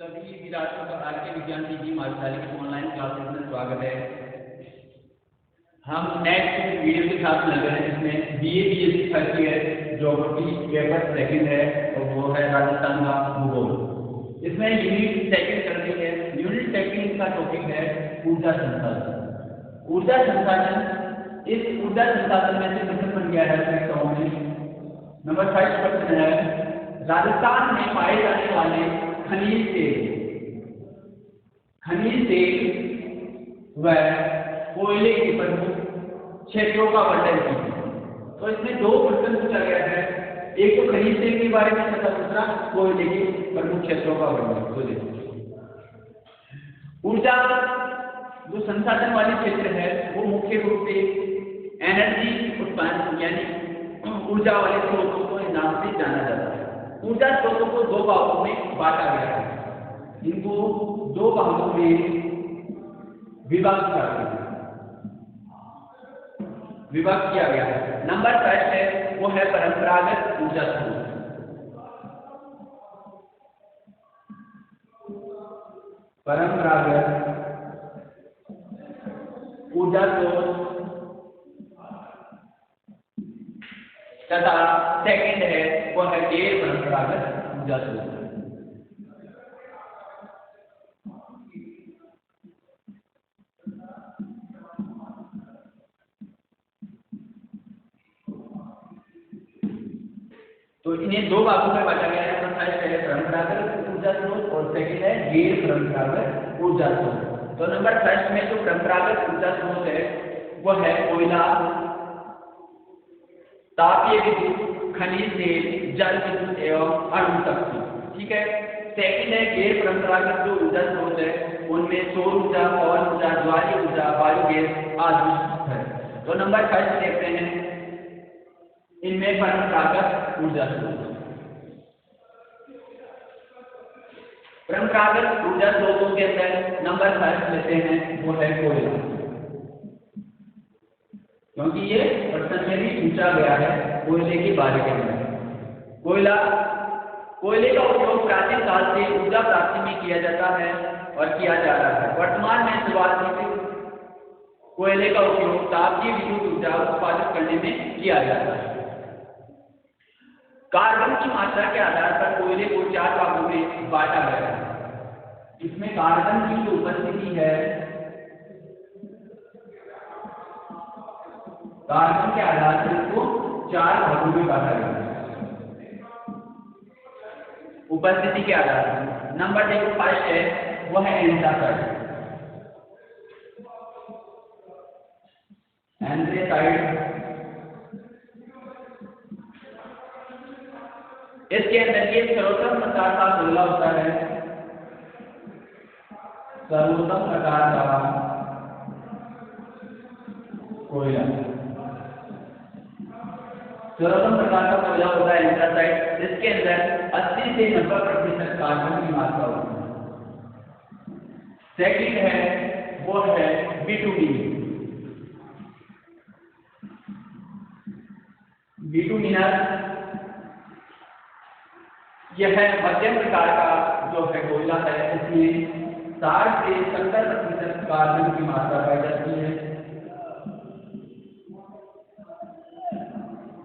सभी विद्यार्थियों का आज के विज्ञान की महाविद्यालय की ऑनलाइन क्लासेस में स्वागत है। हम नेक्स्ट वीडियो के साथ लगे हैं जिसमें BSc first year geography paper second है और वो है राजस्थान का भूगोल। इसमें यूनिट सेकंड करनी है। यूनिट सेकंड का टॉपिक है ऊर्जा संसाधन। ऊर्जा संसाधन, इस ऊर्जा संसाधन में से क्वेश्चन बन गया है नंबर 5 क्वेश्चन है, राजस्थान में पाए जाने वाले खनिज तेल व कोयले के प्रमुख क्षेत्रों का वर्णन कीजिए। तो इसमें दो क्वेश्चन पूछा गया है, एक तो खनिज तेल के बारे में तथा दूसरा कोयले के प्रमुख क्षेत्रों का वर्णन। तो देखिए, ऊर्जा जो संसाधन वाले क्षेत्र है वो मुख्य रूप से एनर्जी उत्पादन यानी ऊर्जा वाले स्रोतों को नाम से जाना जाता है। ऊर्जा स्रोतों को दो भागों में बांटा गया है, इनको दो भागों में विभाग किया गया है। नंबर फर्स्ट है वो है परंपरागत ऊर्जा स्रोत। परंपरागत ऊर्जा स्रोत तथा सेकंड है वो है गैर परंपरागत ऊर्जा स्रोत। तो इन्हें दो भागों में बांटा गया है। फर्स्ट है परंपरागत ऊर्जा स्रोत और सेकंड है गैर परंपरागत ऊर्जा स्रोत। तो नंबर फर्स्ट में जो परंपरागत ऊर्जा स्रोत है वो है कोयला, तापीय विद्युत, खनिज तेल, जल विद्युत एवं अणु शक्ति। ठीक है। सेकंड है गैर परंपरागत जो ऊर्जा स्रोत है उनमें सौर ऊर्जा, पवन ऊर्जा, ज्वारीय ऊर्जा, बायो गैस आदि है। तो नंबर फर्स्ट देखते हैं इनमें परंपरागत ऊर्जा स्रोत। परंपरागत ऊर्जा स्रोतों के अंदर नंबर फर्स्ट लेते हैं वो है कोयला, क्योंकि ये प्रश्न में भी पूछा गया है कोयले के बारे में। कोयले का उपयोग प्राचीन काल से ऊर्जा प्राप्ति में किया जाता है और किया जा रहा है। वर्तमान में शुरुआती कोयले का उपयोग तापीय विद्युत ऊर्जा उत्पादित करने में किया जाता है। कार्बन की मात्रा के आधार पर कोयले को 4 भागों में बांटा गया है। इसमें कार्बन की जो उपस्थिति है, कार्बन के आधार पर इसको 4 भागों में बांटा गया है उपस्थिति के आधार पर। नंबर देखो फर्स्ट है वो है एंथ्रासाइड। इसके अंदर ये सर्वोत्तम प्रकार का कोयला होता है, सर्वोत्तम प्रकार का कोयला, सर्वोत्तम प्रकार का कोयला होता है एंथ्रासाइड। इसके अंदर 80 से 90% कार्बन की मात्रा होती है। सेकंड है वो है बिटुमिन। यह मध्यम प्रकार का जो है कोयला है, इसमें 60 से 70% कार्बन की मात्रा पाई जाती है।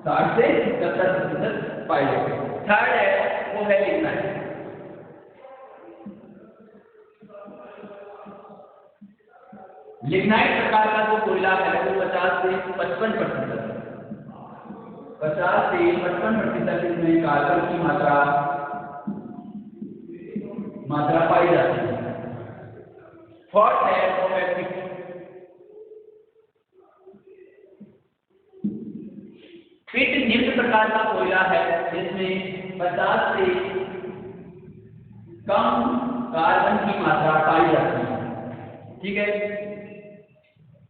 60 से 70% पाई जाती है। थर्ड है वो है लिग्नाइट। लिग्नाइट प्रकार का जो कोयला है वो 50 से 55% इसमें कार्बन की मात्रा पाई जाती है। फोर्थ है वो है पिट निम्न प्रकार का कोयला है जिसमें 50 से कम कार्बन की मात्रा पाई जाती है। ठीक है।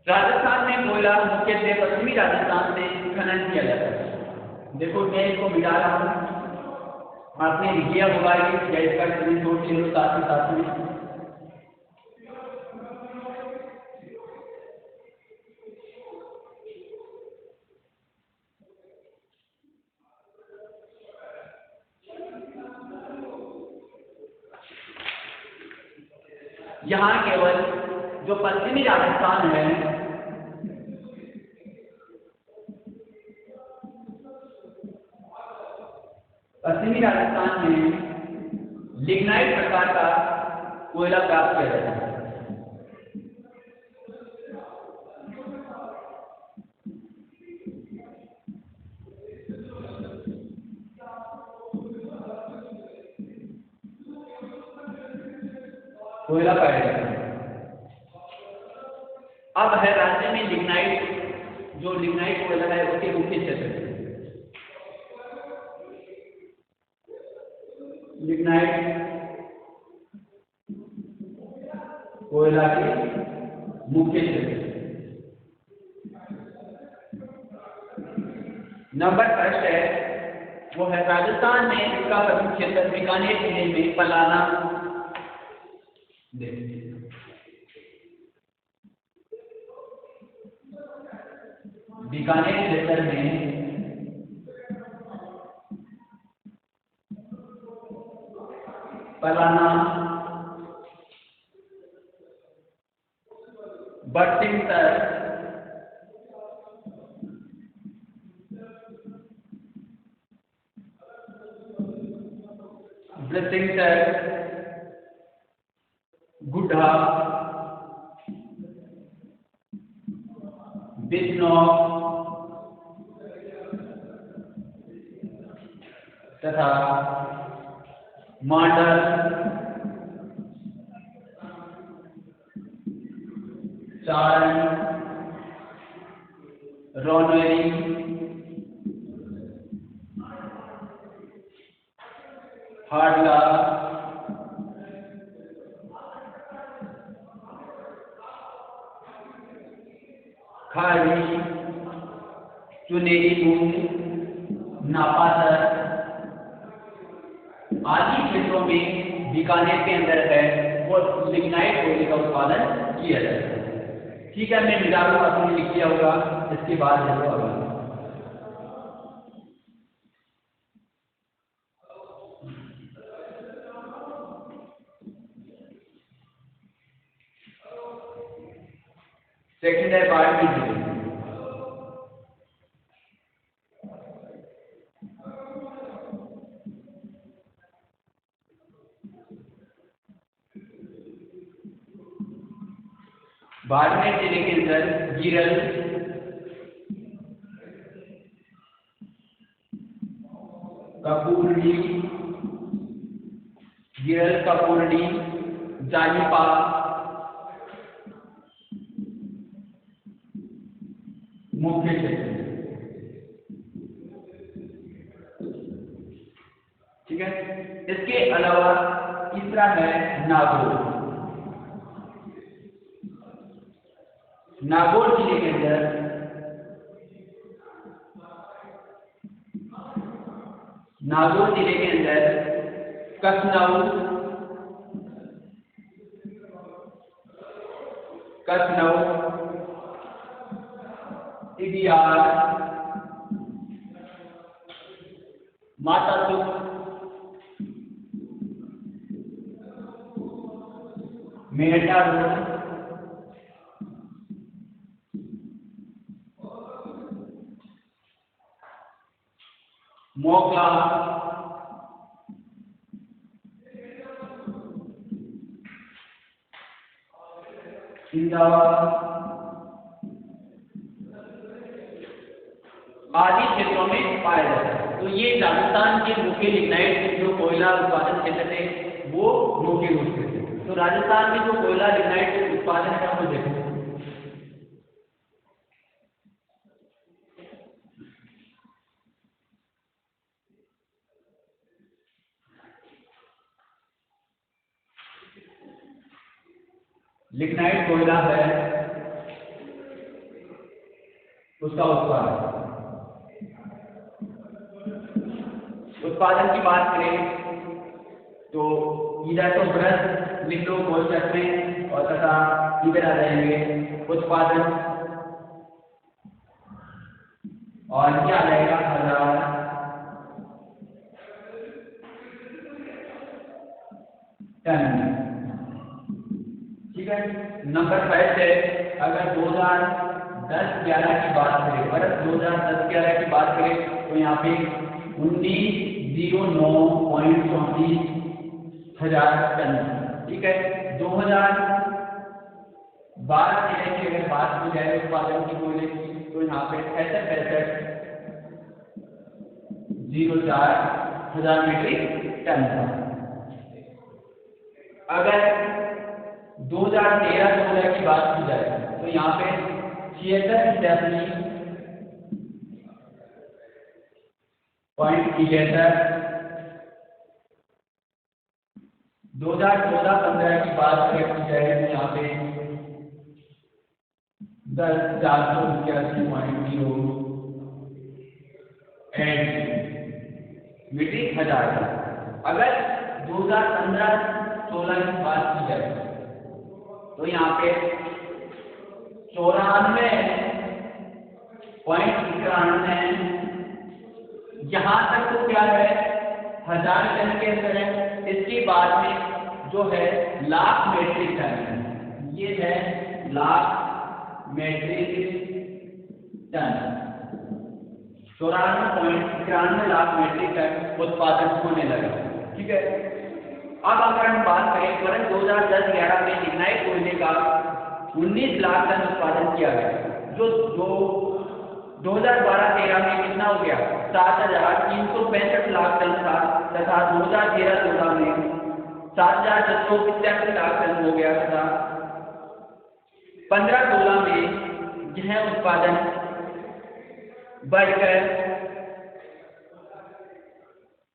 राजस्थान में कोयला मुख्यतः पश्चिमी राजस्थान से खनन किया जाता है। देखो मैं इसको मिटा रहा हूँ, आपने लिखिया होगा या इसका स्क्रीनशॉट ले लो साथ ही साथ में। यहाँ केवल जो पश्चिमी राजस्थान है, पश्चिमी राजस्थान में लिग्नाइट प्रकार का कोयला प्राप्त किया जाता है। कोयला पाया जाता है। अब है राज्य में लिग्नाइट, जो लिग्नाइट कोयला है उसके मुख्य क्षेत्र, लिग्नाइट कोयला के मुख्य क्षेत्र। नंबर फर्स्ट है वो है राजस्थान में, इसका प्रमुख क्षेत्र बीकानेर जिले में पलाना, बीकानेर क्षेत्र में पलाना, बरसिंहसर, गुड्ढा, बिजनौर तथा मांडल, चारण, रौनवेली, हाड़ला, खारी, चुनेलीपुर, नापासर आदि क्षेत्रों में बीकानेर के अंदर है और लिग्नाइट कोयले का उत्पादन किया जाता है। ठीक है, मैं मिला दूंगा, आपने लिख दिया होगा। इसके बाद है वो अगला सेकंड है बाड़मेर जिले। बाड़मेर जिले के अंदर गिरल, कपूरनी, गिरल कपूरनी, जानीपा, मुख्य क्षेत्र। ठीक है, इसके अलावा तीसरा है नागौर। नागौर जिले के अंदर कसनऊ, इडियार, मातासुक, मेहटा रोड, मोगला, इंदौर आदि क्षेत्रों में पाया जाता है। तो ये राजस्थान के मुख्य लिग्नाइट जो कोयला उत्पादन क्षेत्र थे वो मुख्य रूप से थे। तो राजस्थान में जो कोयला लिग्नाइट उत्पादन है वो देखो, लिग्नाइट कोयला है उसका उत्पादन की बात करें तो इधर तो ब्रश लिख लो कोष्टक में और तथा इधर आ जाएंगे उत्पादन और क्या आ जाएगा 1000 टन। है। नंबर 5 है, अगर 2010-11 की बात करें, वर्ष 2010-11 की बात करें तो यहाँ पे 1909.34 हजार टन। ठीक है। 2012-13 की अगर बात की जाए उत्पादन की कोयले की तो यहाँ पे 66.04 हजार मीट्रिक टन था। अगर 2013-14 की बात की जाए तो यहाँ पे 76.73। 2014-15 की बात अगर की जाए तो यहाँ पे 10,481.08 मीट्रिक हजार था। अगर 2015-16 की बात की जाए तो यहाँ पे 94.91, यहाँ तक तो क्या है हजार टन के अंदर है। इसके बाद में जो है लाख मीट्रिक टन है, ये है lakh metric ton. 94.91 lakh metric ton उत्पादन होने लगा। ठीक है। अब अगर हम बात करें वर्ष 2010-11 में लिग्नाइट कोयले का 19 लाख टन उत्पादन किया गया, जो 2012-13 में कितना हो गया 7,365 लाख टन था, तथा 2013-14 में 7,685 लाख टन हो गया तथा 15-16 में यह उत्पादन बढ़कर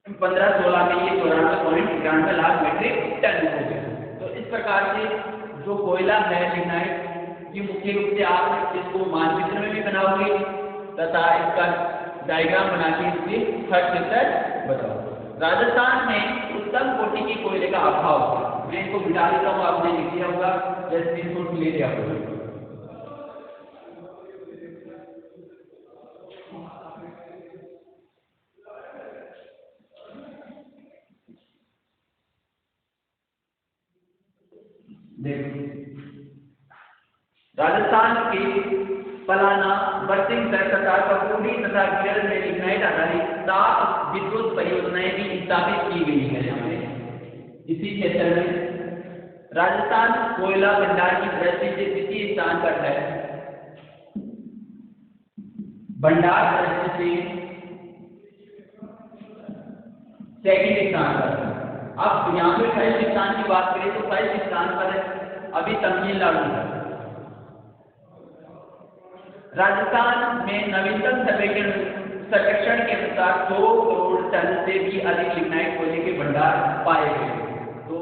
15-16 में ये 94.91 लाख मीट्रिक टन हो गया। तो इस प्रकार से जो कोयला है लिग्नाइट, ये मुख्य रूप से आप इसको मानचित्र में भी बनाओगे तथा इसका डायग्राम बना के इसके हर चित्र बताओ। राजस्थान में उत्तम कोटि के कोयले का अभाव है। मैं इसको मिटा देता हूँ, आपने लिख दिया होगा, स्क्रीनशॉट ले लिया होगा। राजस्थान के पलाना, बरसिंहगढ़ तथा कपूरी तथा गिरल में लिग्नाइट आधारित 7 विद्युत परियोजनाएं भी स्थापित की गई है। यहाँ पे इसी क्षेत्र में राजस्थान कोयला भंडार की दृष्टि से द्वितीय स्थान पर है। भंडार दृष्टि से सेकंड स्थान पर है। अब यहाँ पे फर्स्ट स्थान की बात करें तो फर्स्ट स्थान पर अभी तमिलनाडु है। राजस्थान में नवीनतम सर्वेक्षण के अनुसार 100 करोड़ टन से भी अधिक लिग्नाइट कोयले के भंडार पाए गए। तो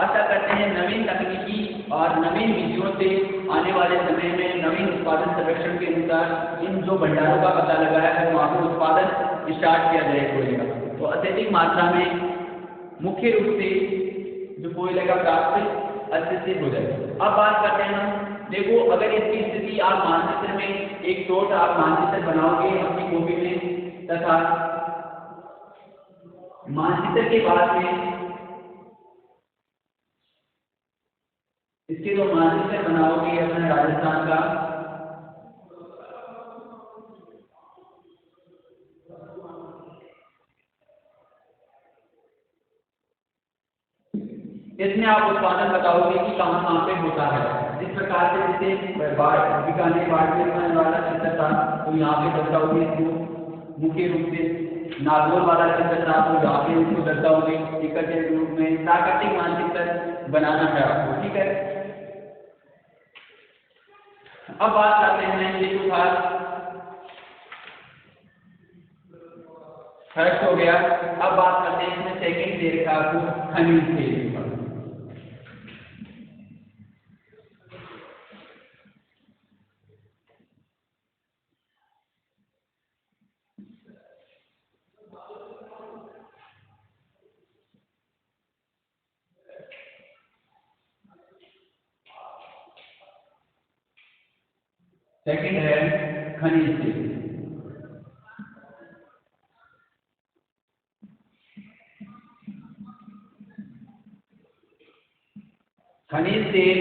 आशा करते हैं नवीन तकनीकी और नवीन विधियों से आने वाले समय में नवीन उत्पादन सर्वेक्षण के अनुसार इन जो भंडारों का पता लगाया है वहाँ पर उत्पादन स्टार्ट किया जाए कोयले का। तो अत्यधिक मात्रा में मुख्य रूप से जो कोयले का प्राप्त अच्छे से हो जाए। अब बात करते हैं हम, देखो अगर इसकी स्थिति आप मानचित्र में एक शॉर्ट आप मानचित्र बनाओगे अपनी कॉपी में तथा मानचित्र के बाद में इसके जो मानचित्र बनाओगे अपने राजस्थान का, इसमें आप उत्पादन बताओगे कि कहाँ कहाँ पे होता है। इस प्रकार से जैसे बीकानेर बाड़मेर में वाला क्षेत्र था तो यहाँ पे दर्शाओगे इसको, मुख्य रूप से नागौर वाला क्षेत्र था तो यहाँ पे इसको दर्शाओगे इकट्ठे रूप में। प्राकृतिक मानचित्र बनाना है आपको। ठीक है। अब बात करते हैं ये तो था फर्स्ट हो गया। अब बात करते हैं इसमें सेकंड दे रखा आपको खनिज तेल। सेकंड है खनिज तेल। खनिज तेल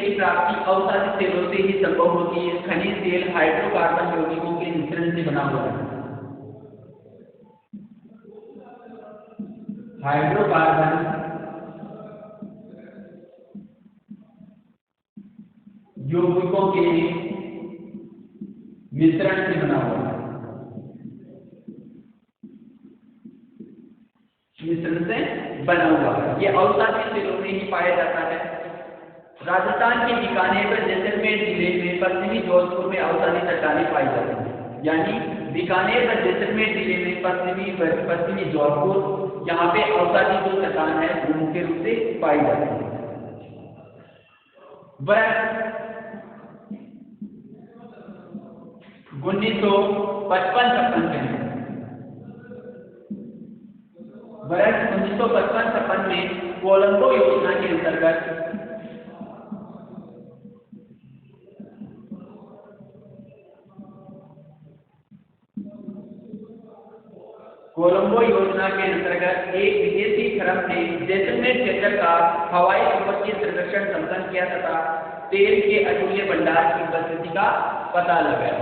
की प्राप्ति अवसादी तेलों से ही संभव होती है। खनिज तेल हाइड्रोकार्बन यौगिकों के मिश्रण से बना हुआ है। हाइड्रोकार्बन यौगिकों के मिश्रण से बना हुआ है। मिश्रण से बना हुआ है। ये अवसादी तेलों में ही पाया जाता है। राजस्थान के बीकानेर व जैसलमेर जिले में पश्चिमी जोधपुर में अवसादी चट्टानें पाई जाती हैं। यानी बीकानेर व जैसलमेर जिले में पश्चिमी जोधपुर, यहाँ पे अवसादी जो चट्टान है वो मुख्य रूप से पाई जाती है। वह 1955-56 के अंदर, वर्ष 1955-56 में कोलंबो योजना के अंतर्गत एक विदेशी फर्म ने जैसलमेर क्षेत्र का हवाई चुंबकीय सर्वेक्षण संपन्न किया तथा तेल के अतुल्य भंडार की उपस्थिति का पता लगाया।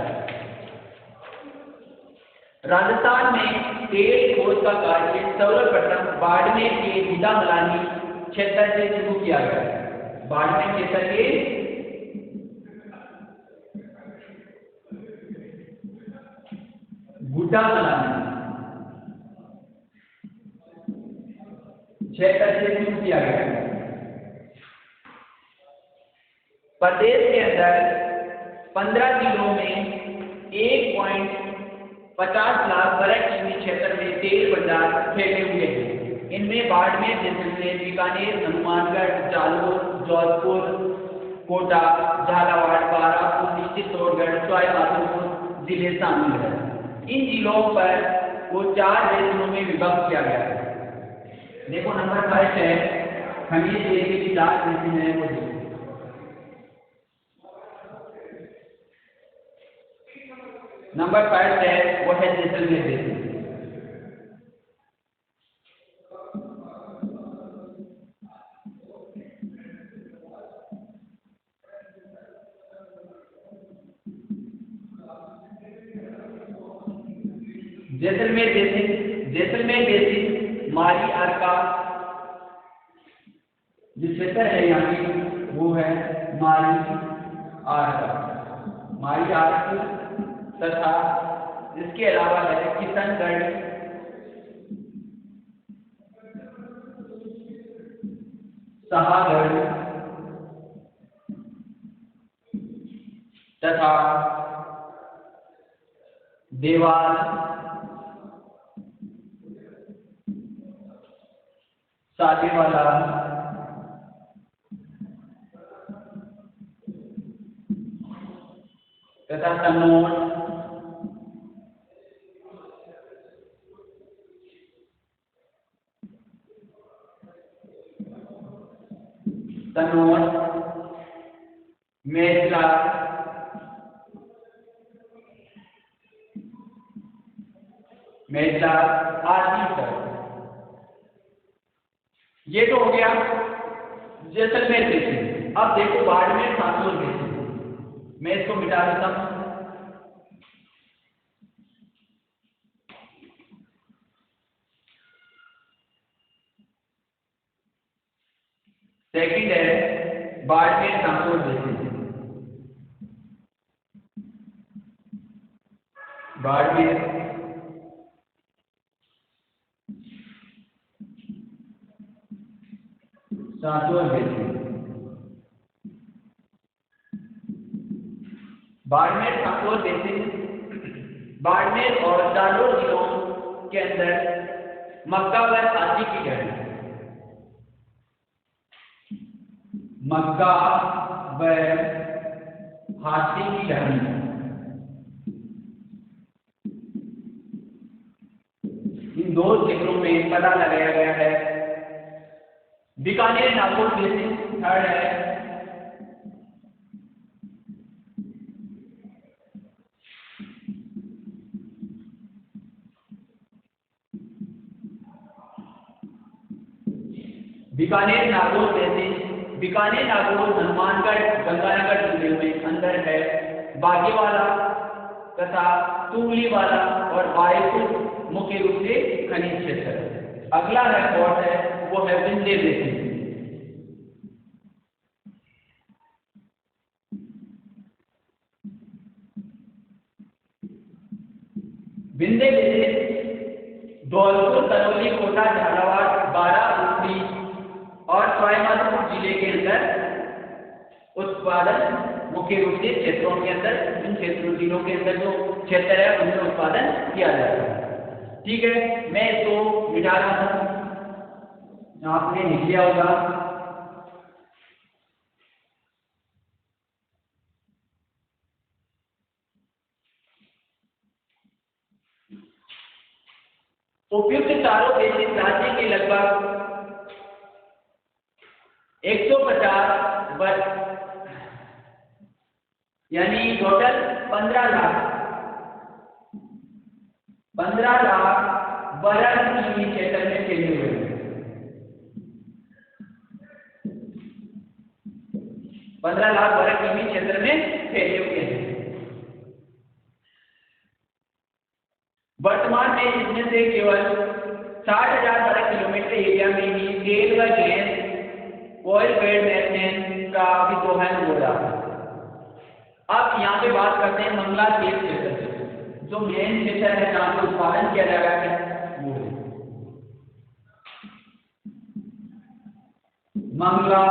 राजस्थान में तेल खोज का कार्य सर्वप्रथम बाड़मेर के गुड्डामलानी क्षेत्र से शुरू किया गया। बाड़मेर क्षेत्र के गुड्डामलानी क्षेत्र से शुरू किया गया। प्रदेश के अंदर 15 जिलों में 1.50 लाख वर्ग किमी क्षेत्र में तेल भंडार फैले हुए हैं। इनमें बाड़मेर, जैसलमेर, बीकानेर, हनुमानगढ़, जालौर, जोधपुर, कोटा, झालावाड़, बारापुर, चित्तौड़गढ़, सवाईमाधोपुर जिले शामिल हैं। इन जिलों पर वो 4 रेंजों में विभक्त किया गया है। देखो नंबर 5 है खनिज तेल की 4 रेंज है वो। नंबर 5 है वो है जैसलमेर बेसिन। जैसलमेर बेसिन मारी अर्का जो क्षेत्र है यहाँ की वो है मारी आर्क तथा इसके अलावा है किशनगढ़, सहागढ़ तथा देवाल, सालेवाला तथा तनोट मेचला आदि पर। ये तो हो गया जैसलमेर बेसिन। अब देखो बाड़मेर सांसोर बेसिन, मैं इसको मिटा देता हूं। सेकंड है Barmer Sanchore basin. Barmer Sanchore basin. Barmer Sanchore basin Barmer और जालौर जिलों के अंदर मक्का व हाथी की ढाणी, मक्का व हाथी की ढाणी इन 2 क्षेत्रों में पता लगाया गया है। बीकानेर नागौर बेसिन थर्ड है। बीकानेर नागौर बेसिन बीकानेर, नागौर, हनुमानगढ़, गंगानगर जिले में अंदर है, बागेवाला तथा तुंगलीवाला और बायपुर मुख्य रूप से खनिज क्षेत्र है। अगला रिकॉर्ड है वो है विंध्य बेसिन। विंध्य बेसिन धौलपुर, करौली, कोटा, झालावाड़, बाराबंकी और सवाईमाधोपुर जिले के अंदर उत्पादन मुख्य रूप से क्षेत्रों के अंदर, इन क्षेत्रों जिलों के अंदर जो क्षेत्र है उनमें उत्पादन किया जाता है। ठीक है, मैं इसको मिटा रहा हूं, आपने लिख लिया होगा। उपयुक्त चारों बेसिन राज्य के लगभग 150 वर्ग यानी टोटल 15 लाख वर्ग किमी क्षेत्र में फैले हुए हैं। 15 लाख वर्ग किमी क्षेत्र में फैले हुए हैं। वर्तमान में इसमें से केवल 60,000 वर्ग किलोमीटर एरिया में ही तेल व गैस ऑयल बेड मैथेन का भी दोहन हो रहा है। अब यहाँ पे बात करते हैं मंगला तेल क्षेत्र से, जो मेन क्षेत्र है जहाँ पे उत्पादन किया जा रहा है वो है मंगला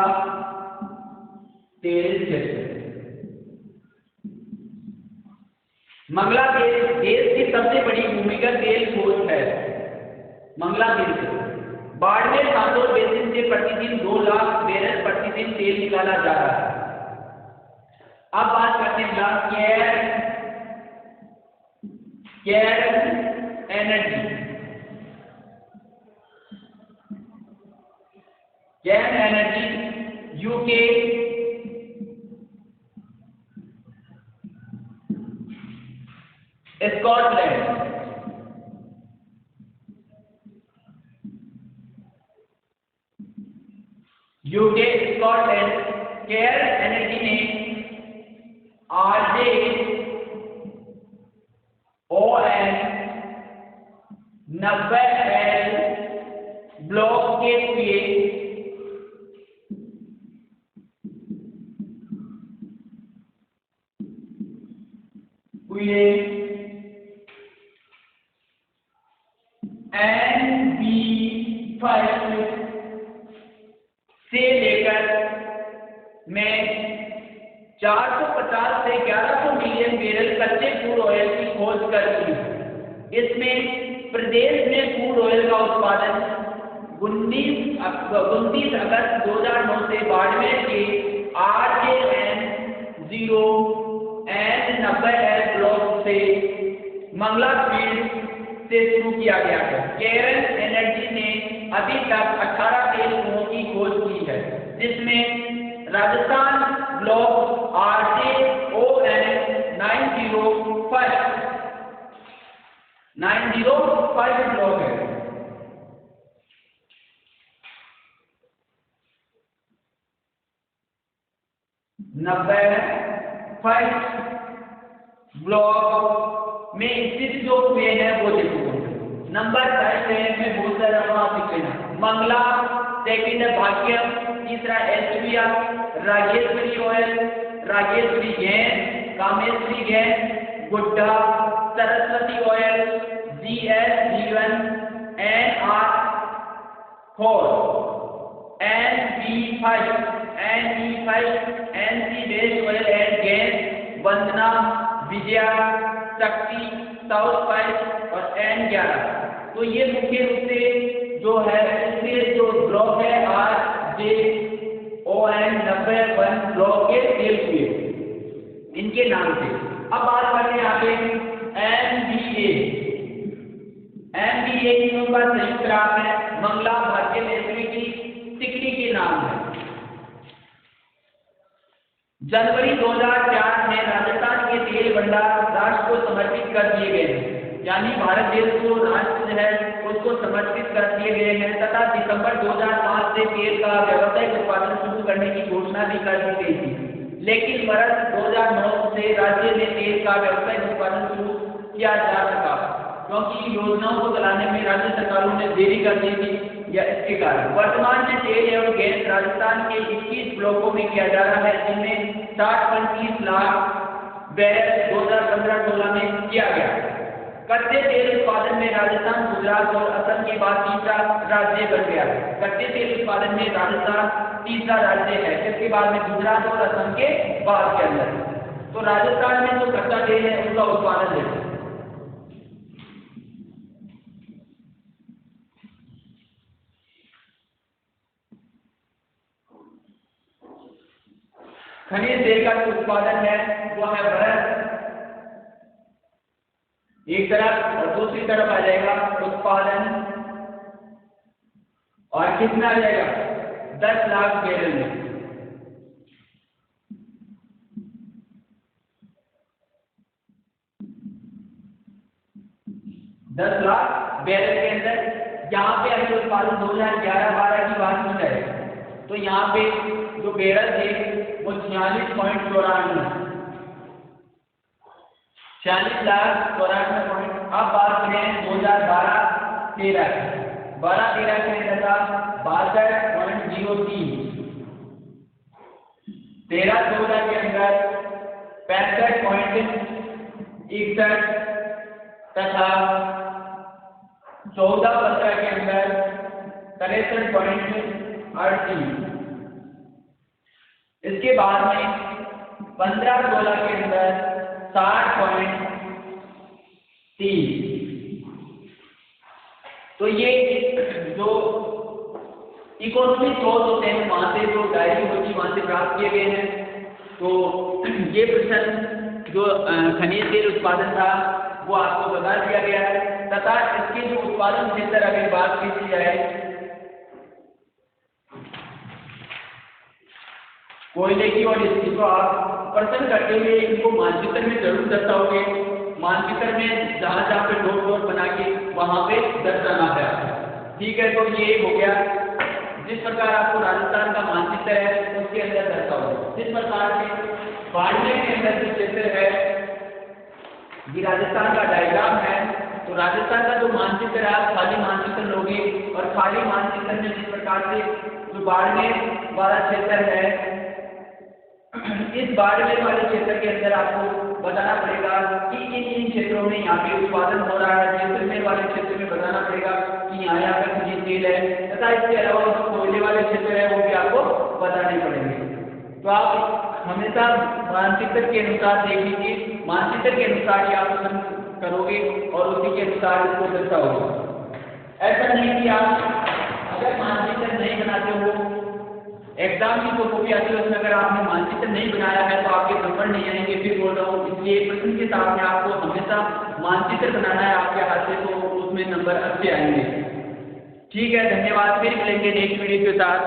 तेल क्षेत्र। मंगला तेल देश की सबसे बड़ी भूमिगत तेल स्रोत है। मंगला तेल से बाड़मेर सांदौर बेसिन से प्रतिदिन 2 लाख बैरल प्रतिदिन तेल निकाला जा रहा है। अब बात करते हैं care energy. Care energy UK Scotland UK Scotland care energy ने RJ ON 90L ब्लॉक के लिए NB5 से लेकर में 450 से 1100 मिलियन बैरल कच्चे क्रूड ऑयल की खोज कर ली। इसमें प्रदेश में क्रूड ऑयल का उत्पादन 29 अगस्त 2009 से बाड़मेर के RJN0 N 90L ब्लॉक से मंगला फील्ड से शुरू किया गया है। केयर एनर्जी ने अभी तक 18 तेल कुओं की खोज की है, जिसमें राजस्थान ब्लॉक RJON 905 ब्लॉक है। ब्लॉक में स्थित जो कुएं है वो देखो। नंबर 5 है, मैं बोल रहा हूँ आप लिख लेना। मंगला, सेकंड है भाग्यम, तीसरा एचबिया, Raageshwari oil, Raageshwari gas, Kameshwari gas, Gudda, Saraswati oil, GS-G1, NR4, NB5, NC based oil and gas, Vandana, Vijaya, Shakti, south 5 और N11। तो ये मुख्य रूप से जो है इसके जो ब्लॉक है RJON 91 ब्लॉक के तेल कुएं इनके नाम से। अब बात करते हैं यहाँ पे MBA का संयुक्त नाम है मंगला भारतीय नेत्री की सिकड़ी के नाम है। जनवरी 2004 में राजस्थान के तेल भंडार राष्ट्र को समर्पित कर दिए गए हैं। यानी भारत देश जो राष्ट्र है उसको समर्पित कर दिए गए हैं तथा दिसंबर 2005 से तेल का व्यावसायिक उत्पादन शुरू करने की घोषणा भी कर दी गई थी। लेकिन वर्ष 2009 से राज्य में तेल का व्यावसायिक उत्पादन शुरू किया जा सका, क्योंकि योजनाओं को चलाने में राज्य सरकारों ने देरी कर दी थी या इसके कारण। वर्तमान में तेल एवं गैस राजस्थान के 21 ब्लॉकों में किया जा रहा है, जिनमें 60.30 लाख बैरल 2015-16 में किया गया। कच्चे तेल उत्पादन में राजस्थान, गुजरात और असम के बाद तीसरा राज्य बन गया। कच्चे तेल उत्पादन में राजस्थान तीसरा राज्य है, इसके बाद में गुजरात और असम के बाद के अंदर। तो राजस्थान में जो कच्चा तेल है उसका उत्पादन है। खनिज तेल का जो उत्पादन है वो है बर्फ एक तरफ और दूसरी तरफ आ जाएगा उत्पादन, और कितना आ जाएगा 10 लाख बैरल में। 10 लाख बैरल के अंदर यहाँ पे अगर उत्पादन 2011-12 की बात की जाए तो यहाँ पे जो बैरल थे वो 46.94 46,94,000। अब बात करें 2012-13 के अंदर था 62.03, 13-14 के अंदर 65.61 तथा 14-15 के अंदर 63.38। इसके बाद में 15-16 के अंदर 60.30। तो ये जो इकोनॉमिक सोर्स होते हैं वहां से जो डायरी होती है वहां से प्राप्त किए गए हैं। तो ये प्रतिशत जो खनिज तेल उत्पादन था वो आपको बता दिया गया है तथा इसके जो उत्पादन क्षेत्र अगर बात की जाए कोयले की और इसकी, तो आप प्रश्न करते हुए इनको मानचित्र में जरूर दर्शाओगे। मानचित्र में जहां जहां पे डॉट डॉट बना के वहां पे दर्शाना है। ठीक है, तो ये हो गया। जिस प्रकार आपको राजस्थान का मानचित्र है उसके अंदर दर्शाओगे। जिस प्रकार से बाड़मेर के अंदर जो क्षेत्र है ये राजस्थान का डायग्राम है, तो राजस्थान का जो मानचित्र है आप खाली मानचित्र लोगे और खाली मानचित्र में जिस प्रकार से जो बाड़मेर वाला क्षेत्र है, इस बाड़मेर वाले क्षेत्र के अंदर आपको बताना पड़ेगा कि इन क्षेत्रों में यहाँ पे उत्पादन हो रहा है। जैसलमेर वाले क्षेत्र में बताना पड़ेगा कि यहाँ पर खनिज तेल है तथा इसके अलावा जो कोयले वाले क्षेत्र है वो भी आपको बताने पड़ेंगे। तो आप हमेशा मानचित्र के अनुसार देख लीजिए, मानचित्र के अनुसार ही आप पसंद करोगे और उसी के अनुसार इसको दर्शाओगे। ऐसा नहीं कि आप अगर मानचित्र नहीं बनाते हो, एग्जाम की जो कॉपी आती है उसमें अगर आपने मानचित्र नहीं बनाया है तो आपके नंबर नहीं आएंगे। फिर बोल रहा हूँ, इसलिए प्रश्न के साथ में आपको हमेशा मानचित्र बनाना है आपके हाथ से, तो उसमें नंबर अच्छे आएंगे। ठीक है, धन्यवाद। फिर मिलेंगे नेक्स्ट वीडियो के साथ।